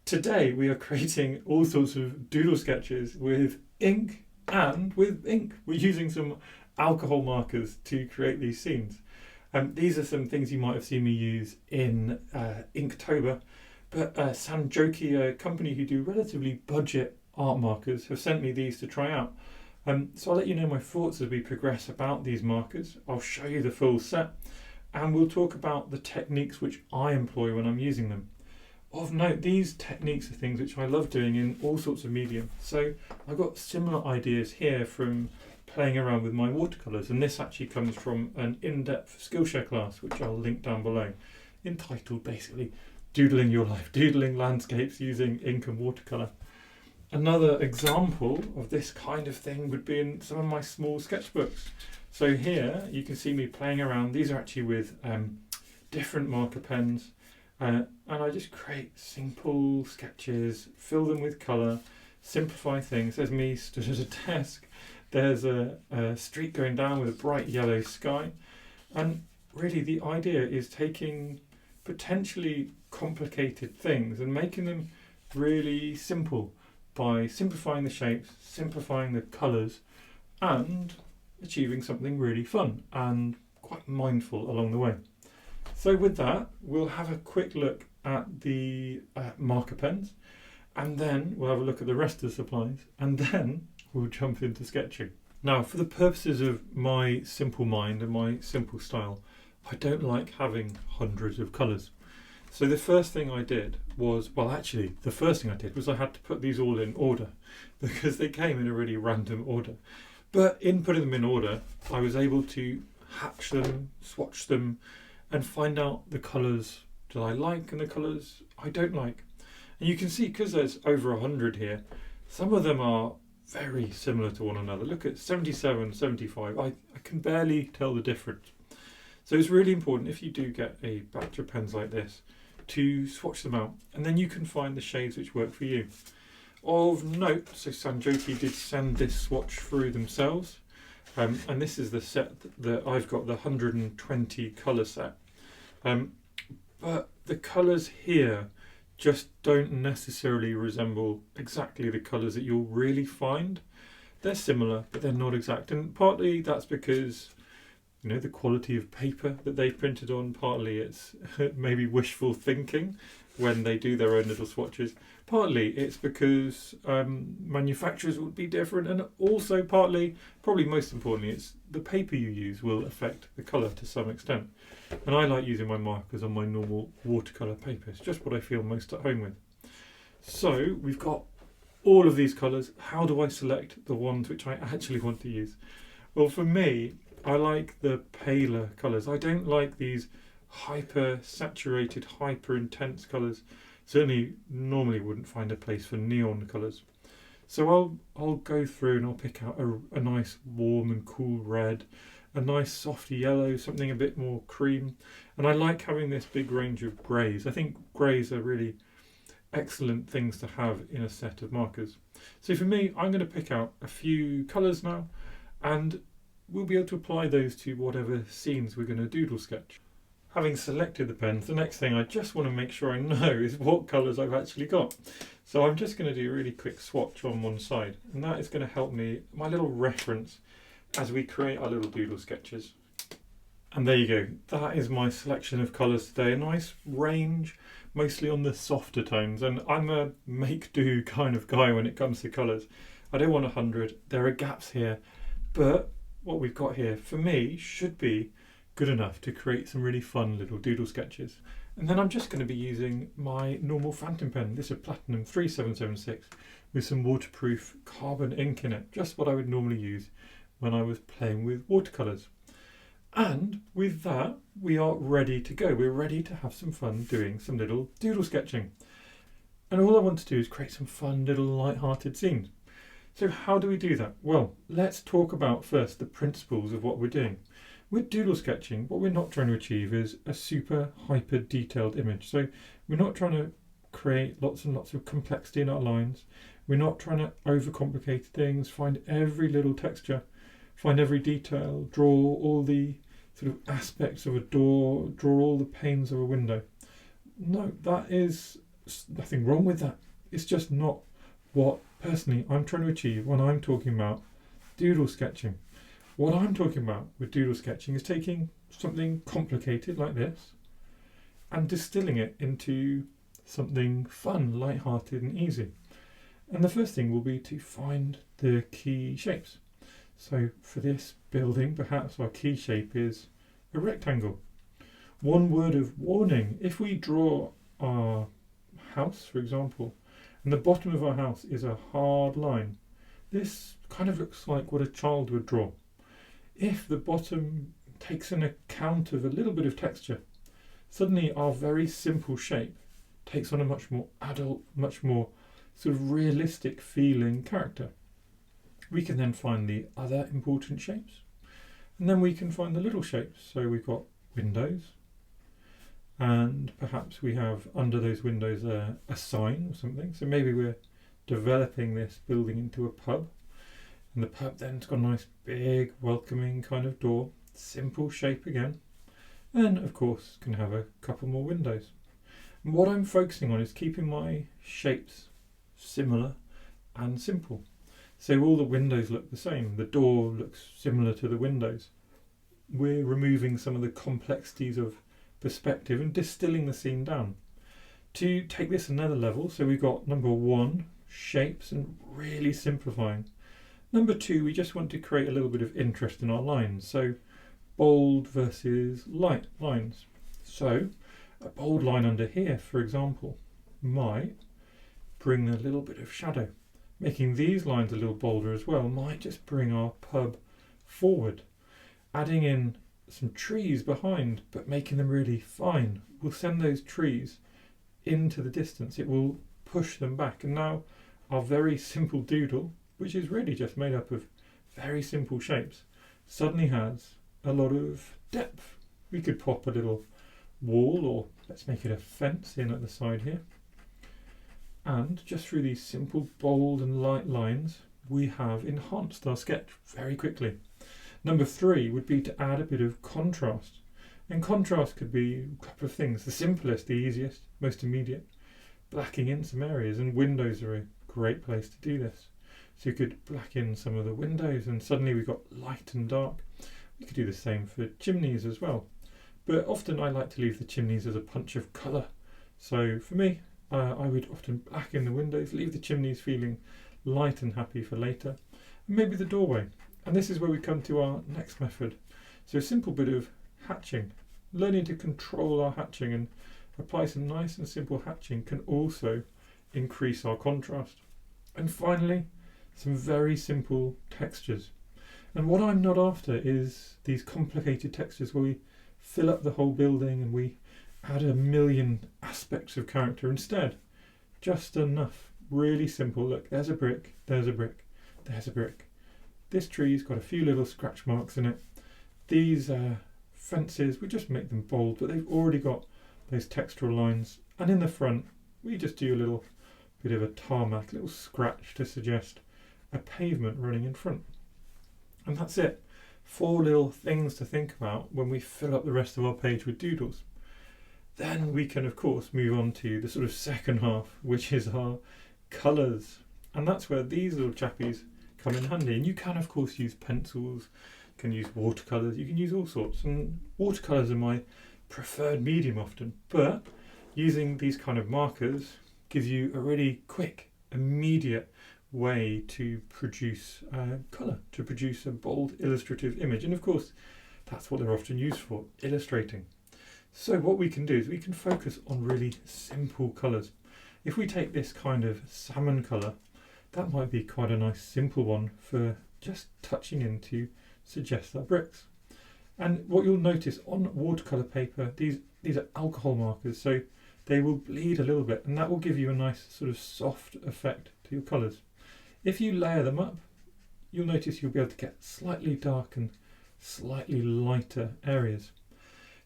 Today we are creating all sorts of doodle sketches with ink and with ink. We're using some alcohol markers to create these scenes. These are some things you might have seen me use in Inktober, but Sanjoki, a company who do relatively budget art markers, have sent me these to try out. So I'll let you know my thoughts as we progress about these markers. I'll show you the full set and we'll talk about the techniques which I employ when I'm using them. Of note, these techniques are things which I love doing in all sorts of medium. So I've got similar ideas here from playing around with my watercolors, and this actually comes from an in-depth Skillshare class which I'll link down below, entitled basically Doodling Your Life, doodling landscapes using ink and watercolor. Another example of this kind of thing would be in some of my small sketchbooks. So here you can see me playing around. These are actually with different marker pens. And I just create simple sketches, fill them with colour, simplify things. There's me stood at a desk. There's a street going down with a bright yellow sky. And really the idea is taking potentially complicated things and making them really simple by simplifying the shapes, simplifying the colours, and achieving something really fun and quite mindful along the way. So with that, we'll have a quick look at the marker pens, and then we'll have a look at the rest of the supplies, and then we'll jump into sketching. Now, for the purposes of my simple mind and my simple style, I don't like having hundreds of colours. So the first thing I did was, I had to put these all in order because they came in a really random order. But in putting them in order, I was able to hatch them, swatch them, and find out the colours that I like and the colours I don't like. And you can see, because there's over 100 here, some of them are very similar to one another. Look at 77, 75. I can barely tell the difference. So it's really important, if you do get a batch of pens like this, to swatch them out, and then you can find the shades which work for you. Of note, so Sanjoki did send this swatch through themselves. And this is the set that I've got, the 120 colour set. But the colours here just don't necessarily resemble exactly the colours that you'll really find. They're similar, but they're not exact. And partly that's because, you know, the quality of paper that they've printed on, partly it's maybe wishful thinking when they do their own little swatches. Partly it's because manufacturers would be different, and also partly, probably most importantly, it's the paper you use will affect the colour to some extent. And I like using my markers on my normal watercolour paper. It's just what I feel most at home with. So we've got all of these colours. How do I select the ones which I actually want to use? Well, for me, I like the paler colours. I don't like these hyper saturated, hyper intense colours. Certainly normally wouldn't find a place for neon colours. So I'll go through and I'll pick out a nice warm and cool red, a nice soft yellow, something a bit more cream. And I like having this big range of greys. I think greys are really excellent things to have in a set of markers. So for me, I'm going to pick out a few colours now, and we'll be able to apply those to whatever scenes we're going to doodle sketch. Having selected the pens, the next thing I just want to make sure I know is what colours I've actually got. So I'm just going to do a really quick swatch on one side, and that is going to help me, my little reference, as we create our little doodle sketches. And there you go, that is my selection of colours today. A nice range, mostly on the softer tones, and I'm a make-do kind of guy when it comes to colours. I don't want 100, there are gaps here, but what we've got here, for me, should be good enough to create some really fun little doodle sketches. And then I'm just going to be using my normal fountain pen. This is a Platinum 3776 with some waterproof carbon ink in it, just what I would normally use when I was playing with watercolours. And with that, we are ready to go. We're ready to have some fun doing some little doodle sketching. And all I want to do is create some fun little light-hearted scenes. So how do we do that? Well, let's talk about first the principles of what we're doing. With doodle sketching, what we're not trying to achieve is a super hyper detailed image. So we're not trying to create lots and lots of complexity in our lines. We're not trying to overcomplicate things, find every little texture, find every detail, draw all the sort of aspects of a door, draw all the panes of a window. No, that is nothing wrong with that. It's just not what personally I'm trying to achieve when I'm talking about doodle sketching. What I'm talking about with doodle sketching is taking something complicated like this and distilling it into something fun, light-hearted and easy. And the first thing will be to find the key shapes. So for this building, perhaps our key shape is a rectangle. One word of warning, if we draw our house, for example, and the bottom of our house is a hard line, this kind of looks like what a child would draw. If the bottom takes an account of a little bit of texture, suddenly our very simple shape takes on a much more adult, much more sort of realistic feeling character. We can then find the other important shapes, and then we can find the little shapes. So we've got windows, and perhaps we have under those windows a sign or something. So maybe we're developing this building into a pub, and the pub then's got a nice big welcoming kind of door, simple shape again, and of course can have a couple more windows. And what I'm focusing on is keeping my shapes similar and simple. So all the windows look the same, the door looks similar to the windows. We're removing some of the complexities of perspective and distilling the scene down. To take this another level, so we've got number 1, shapes, and really simplifying. Number 2, we just want to create a little bit of interest in our lines, so bold versus light lines. So a bold line under here, for example, might bring a little bit of shadow. Making these lines a little bolder as well might just bring our pub forward. Adding in some trees behind, but making them really fine, will send those trees into the distance. It will push them back. And now our very simple doodle, which is really just made up of very simple shapes, suddenly has a lot of depth. We could pop a little wall, or let's make it a fence in at the side here. And just through these simple bold and light lines, we have enhanced our sketch very quickly. Number 3 would be to add a bit of contrast. And contrast could be a couple of things. The simplest, the easiest, most immediate, blacking in some areas, and windows are a great place to do this. So you could black in some of the windows and suddenly we've got light and dark. We could do the same for chimneys as well. But often I like to leave the chimneys as a punch of colour. So for me, I would often blacken the windows, leave the chimneys feeling light and happy for later, and maybe the doorway. And this is where we come to our next method. So a simple bit of hatching. Learning to control our hatching and apply some nice and simple hatching can also increase our contrast. And finally, some very simple textures. And what I'm not after is these complicated textures where we fill up the whole building and we add a million aspects of character. Instead, just enough really simple. Look, there's a brick, there's a brick, there's a brick. This tree's got a few little scratch marks in it. These fences, we just make them bold, but they've already got those textural lines. And in the front, we just do a little bit of a tarmac, little scratch to suggest a pavement running in front. And that's it. 4 little things to think about when we fill up the rest of our page with doodles. Then we can, of course, move on to the sort of second half, which is our colours. And that's where these little chappies come in handy. And you can, of course, use pencils, you can use watercolours, you can use all sorts. And watercolours are my preferred medium often. But using these kind of markers gives you a really quick, immediate way to produce colour, to produce a bold, illustrative image. And, of course, that's what they're often used for, illustrating. So what we can do is we can focus on really simple colours. If we take this kind of salmon colour, that might be quite a nice simple one for just touching in to suggest our bricks. And what you'll notice on watercolour paper, these are alcohol markers, so they will bleed a little bit, and that will give you a nice sort of soft effect to your colours. If you layer them up, you'll notice you'll be able to get slightly dark and slightly lighter areas.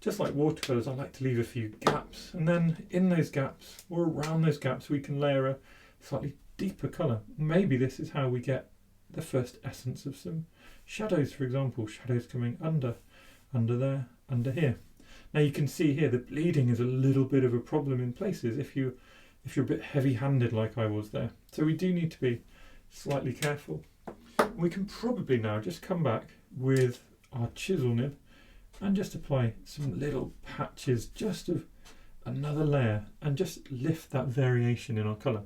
Just like watercolours, I like to leave a few gaps, and then in those gaps, or around those gaps, we can layer a slightly deeper colour. Maybe this is how we get the first essence of some shadows, for example, shadows coming under there, under here. Now you can see here the bleeding is a little bit of a problem in places. If you if you're a bit heavy-handed like I was there. So we do need to be slightly careful. We can probably now just come back with our chisel nib and just apply some little patches just of another layer and just lift that variation in our colour.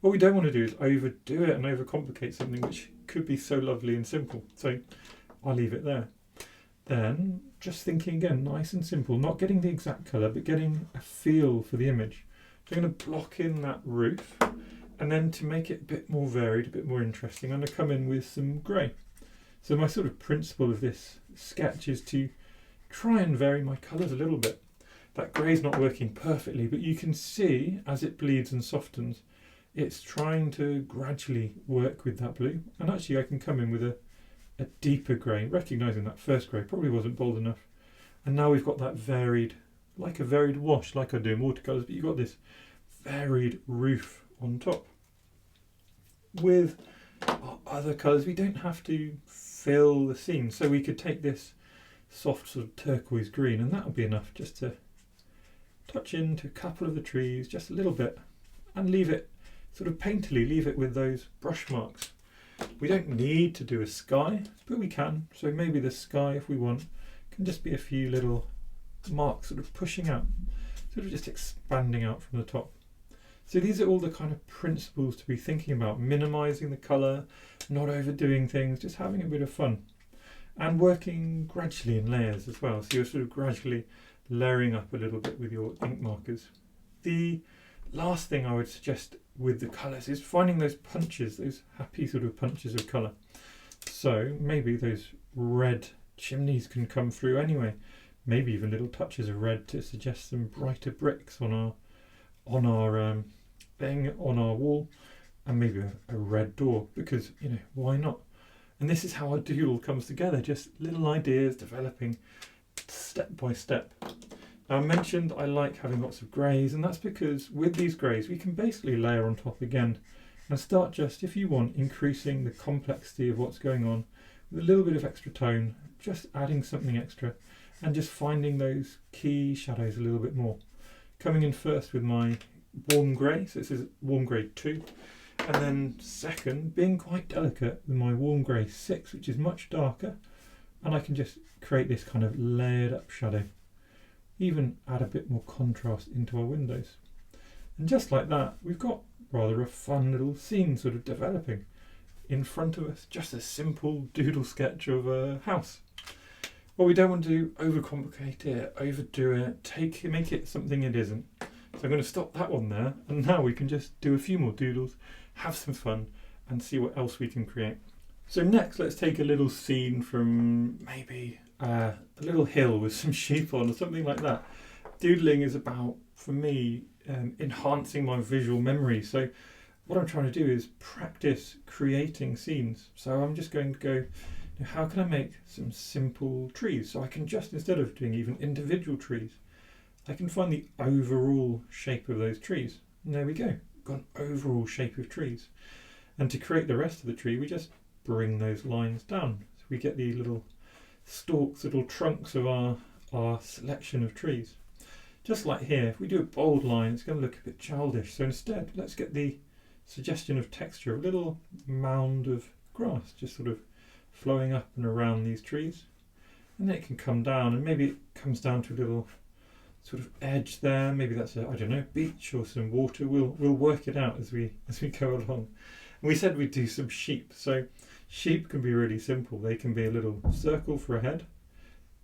What we don't want to do is overdo it and overcomplicate something which could be so lovely and simple. So I'll leave it there. Then just thinking again, nice and simple, not getting the exact colour but getting a feel for the image. So I'm going to block in that roof, and then to make it a bit more varied, a bit more interesting, I'm going to come in with some grey. So my sort of principle of this sketch is to try and vary my colours a little bit. That grey is not working perfectly, but you can see as it bleeds and softens, it's trying to gradually work with that blue. And actually I can come in with a deeper grey, recognising that first grey probably wasn't bold enough. And now we've got that varied, like a varied wash, like I do in watercolours, but you've got this varied roof on top. With our other colours, we don't have to fill the scene. So we could take this soft sort of turquoise green, and that would be enough just to touch into a couple of the trees, just a little bit, and leave it sort of painterly, leave it with those brush marks. We don't need to do a sky, but we can. So maybe the sky, if we want, can just be a few little marks sort of pushing out, sort of just expanding out from the top. So these are all the kind of principles to be thinking about: minimising the colour, not overdoing things, just having a bit of fun, and working gradually in layers as well. So you're sort of gradually layering up a little bit with your ink markers. The last thing I would suggest with the colours is finding those punches, those happy sort of punches of colour. So maybe those red chimneys can come through anyway. Maybe even little touches of red to suggest some brighter bricks on our thing on our wall, and maybe a red door, because why not? And this is how our doodle comes together, just little ideas developing step by step. Now I mentioned I like having lots of greys, and that's because with these greys we can basically layer on top again and start just, if you want, increasing the complexity of what's going on with a little bit of extra tone, just adding something extra and just finding those key shadows a little bit more. Coming in first with my warm grey, so this is warm grey 2, and then second being quite delicate with my warm grey 6, which is much darker, and I can just create this kind of layered up shadow, even add a bit more contrast into our windows. And just like that, we've got rather a fun little scene sort of developing in front of us, just a simple doodle sketch of a house. Well, we don't want to overcomplicate it, overdo it, make it something it isn't. So I'm going to stop that one there, and now we can just do a few more doodles, have some fun, and see what else we can create. So next, let's take a little scene from maybe a little hill with some sheep on or something like that. Doodling is about, for me, enhancing my visual memory. So what I'm trying to do is practice creating scenes. So I'm just going to go, how can I make some simple trees? So I can just, instead of doing even individual trees, I can find the overall shape of those trees. And there we go, got an overall shape of trees. And to create the rest of the tree, we just bring those lines down. So we get the little stalks, little trunks of our selection of trees. Just like here, if we do a bold line, it's going to look a bit childish. So instead, let's get the suggestion of texture, a little mound of grass, just sort of flowing up and around these trees. And then it can come down, and maybe it comes down to a little sort of edge there. Maybe that's a, I don't know, beach or some water. We'll work it out as we go along. And we said we'd do some sheep. So sheep can be really simple. They can be a little circle for a head,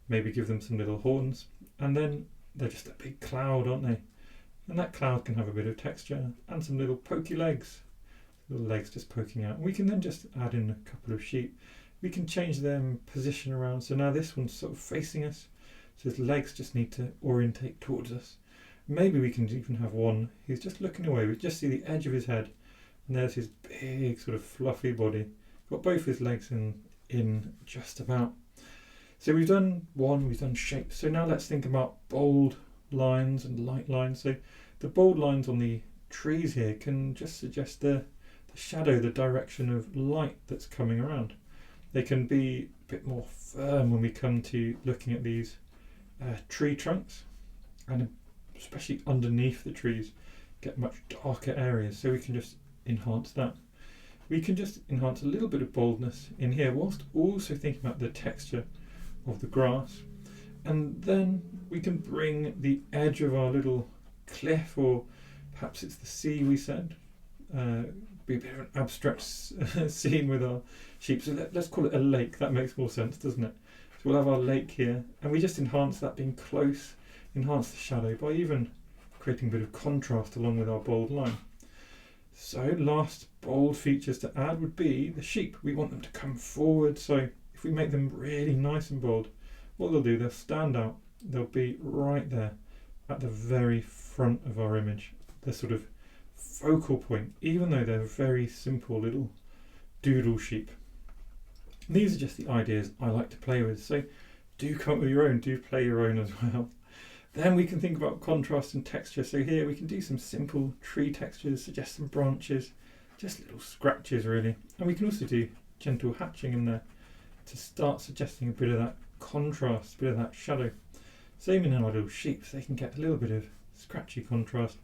maybe give them some little horns, and then they're just a big cloud, aren't they? And that cloud can have a bit of texture and some little pokey legs, little legs just poking out. And we can then just add in a couple of sheep. We can change them position around. So now this one's sort of facing us, so his legs just need to orientate towards us. Maybe we can even have one who's just looking away. We just see the edge of his head, and there's his big sort of fluffy body. Got both his legs in just about. So we've done one, we've done shape. So now let's think about bold lines and light lines. So the bold lines on the trees here can just suggest the shadow, the direction of light that's coming around. They can be a bit more firm when we come to looking at these tree trunks, and especially underneath the trees get much darker areas, so we can just enhance that. We can just enhance a little bit of boldness in here whilst also thinking about the texture of the grass. And then we can bring the edge of our little cliff, or perhaps it's the sea we said, be a bit of an abstract scene with our sheep. So let's call it a lake. That makes more sense, doesn't it? So we'll have our lake here, and we just enhance that being close, enhance the shadow by even creating a bit of contrast along with our bold line. So last bold features to add would be the sheep. We want them to come forward, so if we make them really nice and bold, what they'll do, they'll stand out. They'll be right there at the very front of our image, the sort of focal point, even though they're very simple little doodle sheep. And these are just the ideas I like to play with, so do come up with your own, do play your own as well. Then we can think about contrast and texture. So here we can do some simple tree textures, suggest some branches, just little scratches really. And we can also do gentle hatching in there to start suggesting a bit of that contrast, a bit of that shadow. Same in our little sheep, so they can get a little bit of scratchy contrast.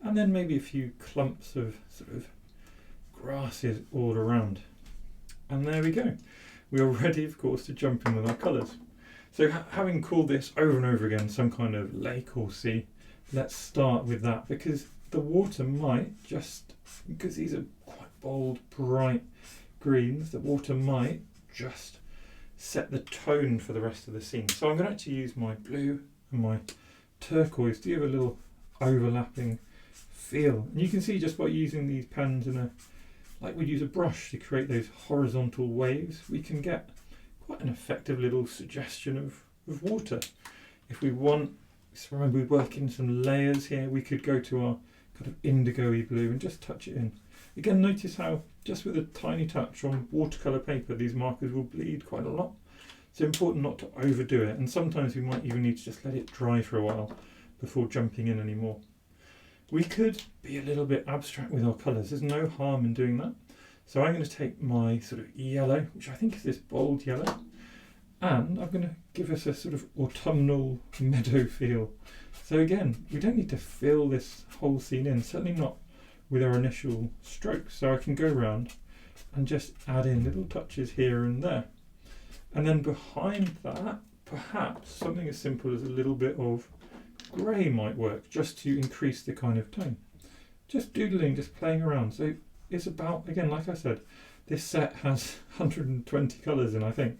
And then maybe a few clumps of sort of grasses all around. And there we go. We are ready, of course, to jump in with our colours. So having called this over and over again some kind of lake or sea, let's start with that, because the water might just, because these are quite bold, bright greens, the water might just set the tone for the rest of the scene. So I'm going to actually use my blue and my turquoise to give a little overlapping feel. And you can see just by using these pens like we'd use a brush to create those horizontal waves, we can get quite an effective little suggestion of water. If we want, so remember we work in some layers here, we could go to our kind of indigo-y blue and just touch it in. Again, notice how just with a tiny touch on watercolor paper, these markers will bleed quite a lot. It's important not to overdo it, and sometimes we might even need to just let it dry for a while before jumping in anymore. We could be a little bit abstract with our colours, there's no harm in doing that. So I'm going to take my sort of yellow, which I think is this bold yellow, and I'm going to give us a sort of autumnal meadow feel. So again, we don't need to fill this whole scene in, certainly not with our initial strokes. So I can go around and just add in little touches here and there. And then behind that, perhaps something as simple as a little bit of grey might work, just to increase the kind of tone. Just doodling, just playing around. So it's about, again, like I said, this set has 120 colours in, I think.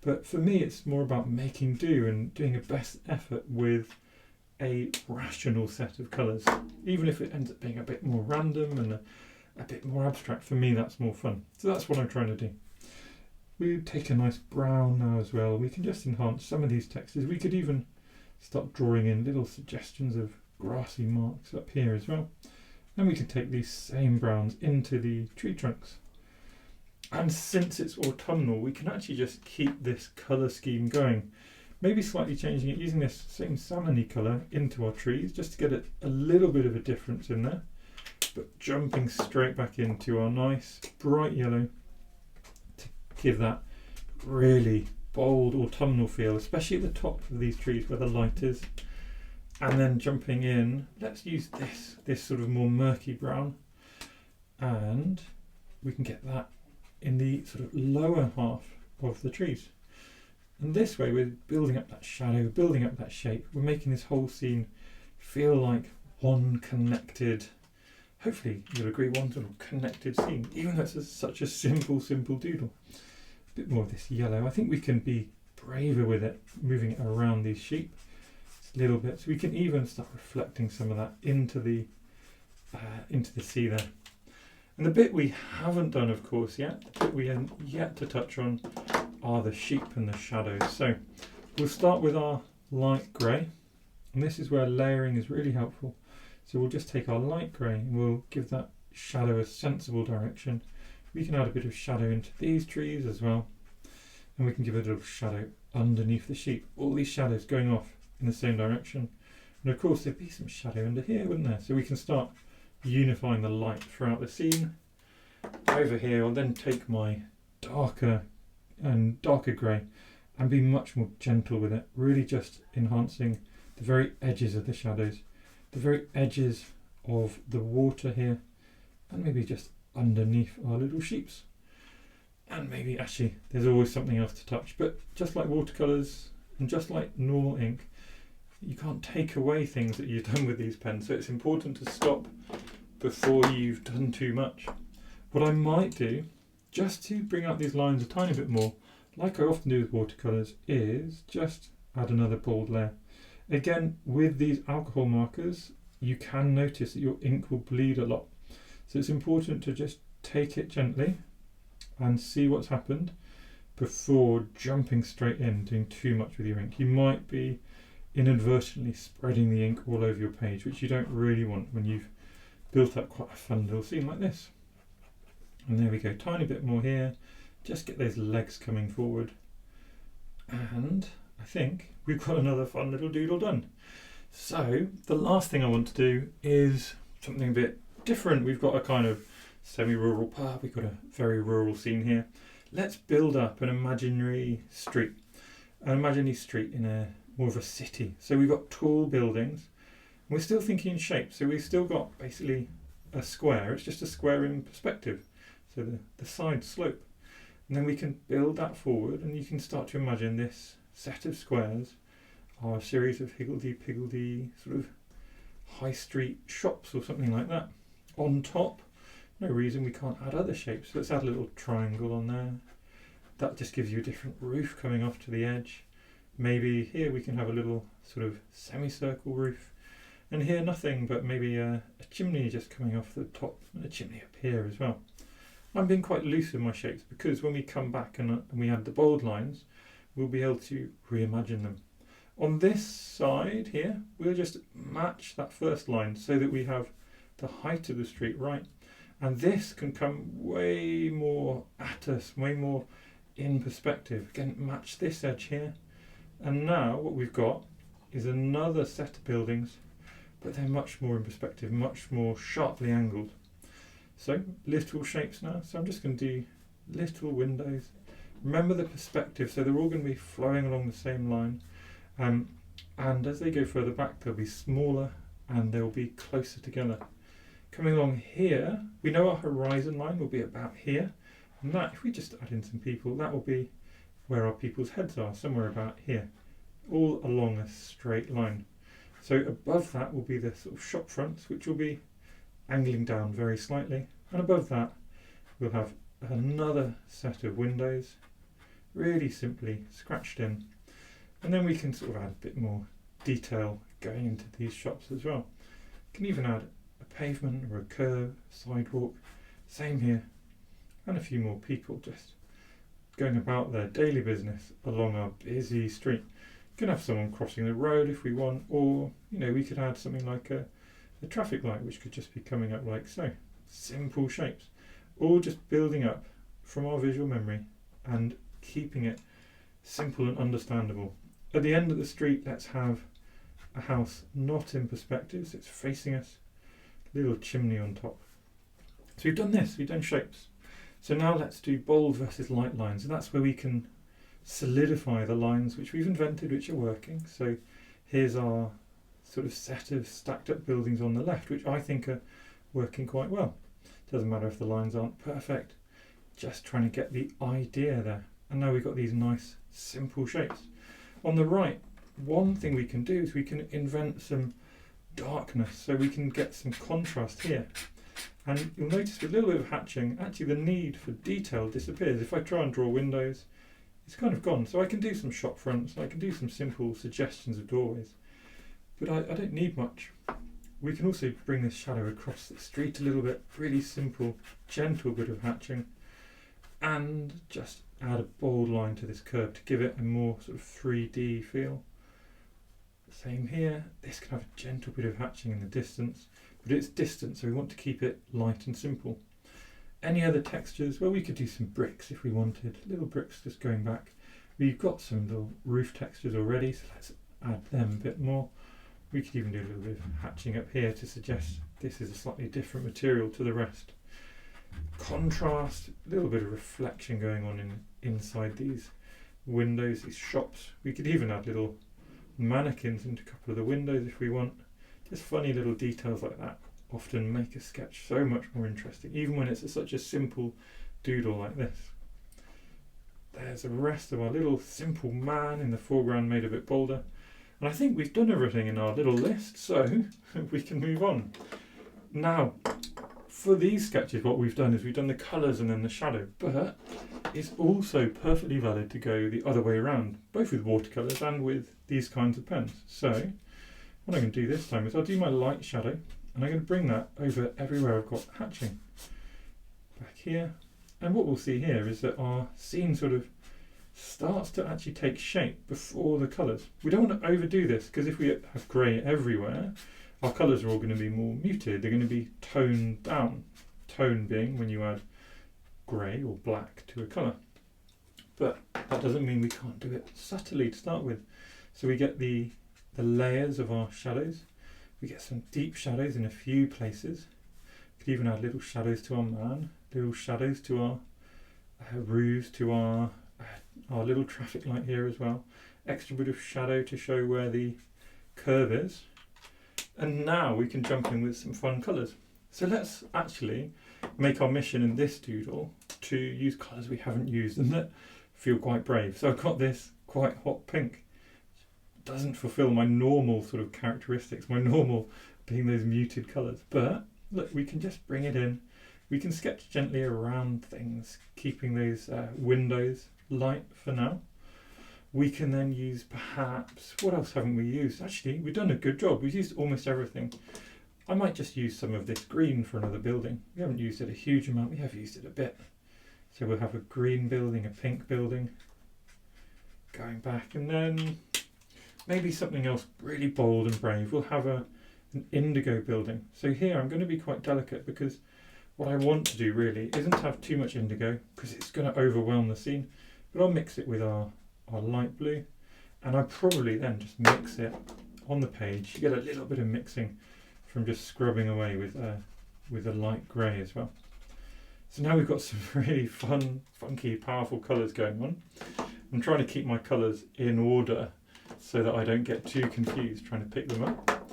But for me, it's more about making do and doing a best effort with a rational set of colours. Even if it ends up being a bit more random and a bit more abstract, for me, that's more fun. So that's what I'm trying to do. We take a nice brown now as well. We can just enhance some of these textures. We could even start drawing in little suggestions of grassy marks up here as well. And we can take these same browns into the tree trunks. And since it's autumnal, we can actually just keep this colour scheme going. Maybe slightly changing it, using this same salmony colour into our trees, just to get a little bit of a difference in there. But jumping straight back into our nice bright yellow to give that really bold autumnal feel, especially at the top of these trees where the light is. And then jumping in, let's use this sort of more murky brown, and we can get that in the sort of lower half of the trees. And this way we're building up that shadow, building up that shape. We're making this whole scene feel like one connected, hopefully you'll agree, one sort of connected scene, even though it's such a simple doodle. A bit more of this yellow. I think we can be braver with it, moving it around these sheep a little bit, so we can even start reflecting some of that into the sea there. And the bit we haven't done, of course, yet, the bit we haven't yet to touch on, are the sheep and the shadows. So we'll start with our light grey, and this is where layering is really helpful. So we'll just take our light grey and we'll give that shadow a sensible direction. We can add a bit of shadow into these trees as well, and we can give a little shadow underneath the sheep. All these shadows going off in the same direction, and of course there'd be some shadow under here, wouldn't there? So we can start unifying the light throughout the scene. Over here, I'll then take my darker grey and be much more gentle with it, really just enhancing the very edges of the shadows, the very edges of the water here, and maybe just underneath our little sheeps. And maybe actually there's always something else to touch, but just like watercolours and just like normal ink, you can't take away things that you've done with these pens, so it's important to stop before you've done too much. What I might do, just to bring out these lines a tiny bit more, like I often do with watercolours, is just add another bold layer. Again, with these alcohol markers, you can notice that your ink will bleed a lot. So it's important to just take it gently and see what's happened before jumping straight in, doing too much with your ink. You might be inadvertently spreading the ink all over your page, which you don't really want when you've built up quite a fun little scene like this. And there we go, tiny bit more here, just get those legs coming forward. And I think we've got another fun little doodle done. So the last thing I want to do is something a bit different. We've got a kind of semi-rural pub, we've got a very rural scene here. Let's build up an imaginary street. An imaginary street in a more of a city. So we've got tall buildings. We're still thinking in shape, so we've still got basically a square. It's just a square in perspective, so the side slope. And then we can build that forward, and you can start to imagine this set of squares are a series of higgledy-piggledy sort of high street shops or something like that. On top, no reason we can't add other shapes. So let's add a little triangle on there. That just gives you a different roof coming off to the edge. Maybe here we can have a little sort of semicircle roof. And here nothing, but maybe a chimney just coming off the top, and a chimney up here as well. I'm being quite loose with my shapes because when we come back and we add the bold lines, we'll be able to reimagine them. On this side here, we'll just match that first line so that we have the height of the street right. And this can come way more at us, way more in perspective. Again, match this edge here. And now what we've got is another set of buildings, but they're much more in perspective, much more sharply angled. So little shapes now. So I'm just going to do little windows. Remember the perspective, so they're all going to be flowing along the same line. And as they go further back, they'll be smaller and they'll be closer together. Coming along here, we know our horizon line will be about here. And that, if we just add in some people, that will be where our people's heads are, somewhere about here, all along a straight line. So above that will be the sort of shop fronts, which will be angling down very slightly. And above that, we'll have another set of windows, really simply scratched in. And then we can sort of add a bit more detail going into these shops as well. You can even add a pavement or a curb, sidewalk, same here, and a few more people just going about their daily business along our busy street. You can have someone crossing the road if we want, or we could add something like a traffic light, which could just be coming up like so. Simple shapes, all just building up from our visual memory and keeping it simple and understandable. At the end of the street, let's have a house not in perspective, so it's facing us, little chimney on top. So we've done this, we've done shapes. So now let's do bold versus light lines, and that's where we can solidify the lines which we've invented, which are working. So here's our sort of set of stacked up buildings on the left, which I think are working quite well. Doesn't matter if the lines aren't perfect, just trying to get the idea there. And now we've got these nice simple shapes. On the right, one thing we can do is we can invent some darkness, so we can get some contrast here. And you'll notice with a little bit of hatching, actually the need for detail disappears. If I try and draw windows, it's kind of gone. So I can do some shop fronts, I can do some simple suggestions of doorways, but I don't need much. We can also bring this shadow across the street a little bit, really simple, gentle bit of hatching, and just add a bold line to this curve to give it a more sort of 3D feel. Same here, this can have a gentle bit of hatching in the distance, but it's distant, so we want to keep it light and simple. Any other textures? Well, we could do some bricks if we wanted, little bricks just going back. We've got some little roof textures already, so let's add them a bit more. We could even do a little bit of hatching up here to suggest this is a slightly different material to the rest. Contrast, a little bit of reflection going on inside these windows, these shops. We could even add little mannequins into a couple of the windows if we want. Just funny little details like that often make a sketch so much more interesting, even when it's such a simple doodle like this. There's the rest of our little simple man in the foreground made a bit bolder. And I think we've done everything in our little list, so we can move on. Now, for these sketches, what we've done is we've done the colours and then the shadow, but it's also perfectly valid to go the other way around, both with watercolours and with these kinds of pens. So, what I'm going to do this time is I'll do my light shadow, and I'm going to bring that over everywhere I've got hatching. Back here. And what we'll see here is that our scene sort of starts to actually take shape before the colours. We don't want to overdo this, because if we have grey everywhere, our colours are all going to be more muted. They're going to be toned down. Tone being when you add grey or black to a colour. But that doesn't mean we can't do it subtly to start with. So we get the layers of our shadows. We get some deep shadows in a few places. We could even add little shadows to our man, little shadows to our roofs, to our little traffic light here as well. Extra bit of shadow to show where the curve is. And now we can jump in with some fun colours. So let's actually make our mission in this doodle to use colours we haven't used and that feel quite brave. So I've got this quite hot pink. Doesn't fulfil my normal sort of characteristics, my normal being those muted colours. But look, we can just bring it in. We can sketch gently around things, keeping those windows light for now. We can then use perhaps, what else haven't we used? Actually, we've done a good job. We've used almost everything. I might just use some of this green for another building. We haven't used it a huge amount, we have used it a bit. So we'll have a green building, a pink building, going back, and then maybe something else really bold and brave. We'll have an indigo building. So here I'm going to be quite delicate, because what I want to do really isn't have too much indigo, because it's going to overwhelm the scene, but I'll mix it with our light blue, and I probably then just mix it on the page. You get a little bit of mixing from just scrubbing away with a light grey as well. So now we've got some really fun, funky, powerful colours going on. I'm trying to keep my colours in order so that I don't get too confused trying to pick them up.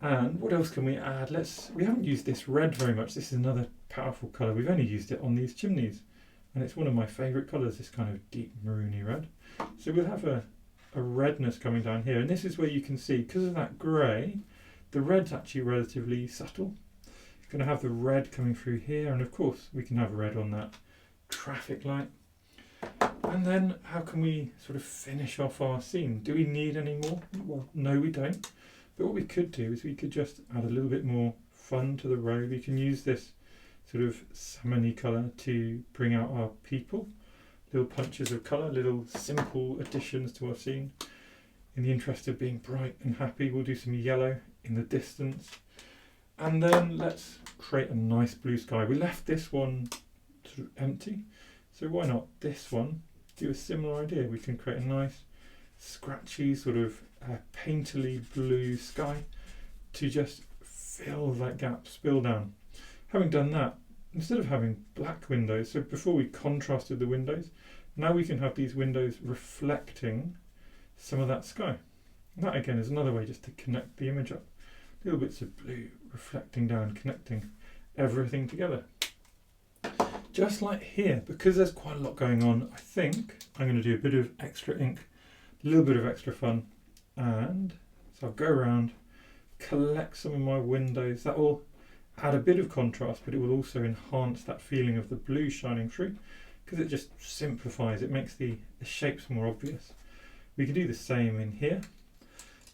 And what else can we add? We haven't used this red very much. This is another powerful colour. We've only used it on these chimneys, and it's one of my favourite colours, this kind of deep maroony red. So we'll have a redness coming down here, and this is where you can see, because of that grey, the red's actually relatively subtle. You're going to have the red coming through here, and of course we can have red on that traffic light. And then how can we sort of finish off our scene? Do we need any more? Well, no, we don't. But what we could do is we could just add a little bit more fun to the road. We can use this sort of salmon-y colour to bring out our people. Little punches of colour, little simple additions to our scene. In the interest of being bright and happy, we'll do some yellow in the distance. And then let's create a nice blue sky. We left this one sort of empty, so why not this one? Do a similar idea. We can create a nice scratchy sort of painterly blue sky to just fill that gap, spill down. Having done that, instead of having black windows, so before we contrasted the windows, now we can have these windows reflecting some of that sky. And that again is another way just to connect the image up. Little bits of blue reflecting down, connecting everything together. Just like here, because there's quite a lot going on, I think I'm going to do a bit of extra ink, a little bit of extra fun, and so I'll go around, collect some of my windows. That will add a bit of contrast, but it will also enhance that feeling of the blue shining through, because it just simplifies, it makes the shapes more obvious. We can do the same in here.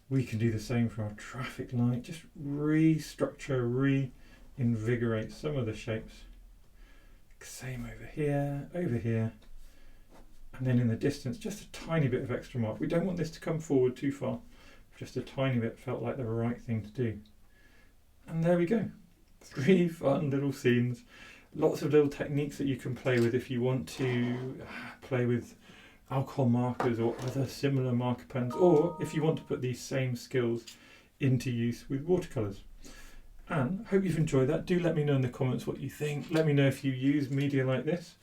We can do the same for our traffic light, just restructure, reinvigorate some of the shapes. Same over here, and then in the distance, just a tiny bit of extra mark. We don't want this to come forward too far, just a tiny bit felt like the right thing to do. And there we go. 3 fun little scenes, lots of little techniques that you can play with if you want to play with alcohol markers or other similar marker pens, or if you want to put these same skills into use with watercolours. And I hope you've enjoyed that. Do let me know in the comments what you think. Let me know if you use media like this.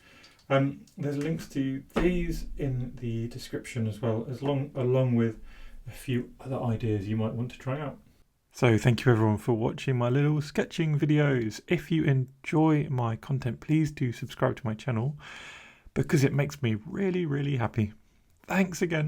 There's links to these in the description as well, along with a few other ideas you might want to try out. So thank you everyone for watching my little sketching videos. If you enjoy my content, please do subscribe to my channel because it makes me really, really happy. Thanks again.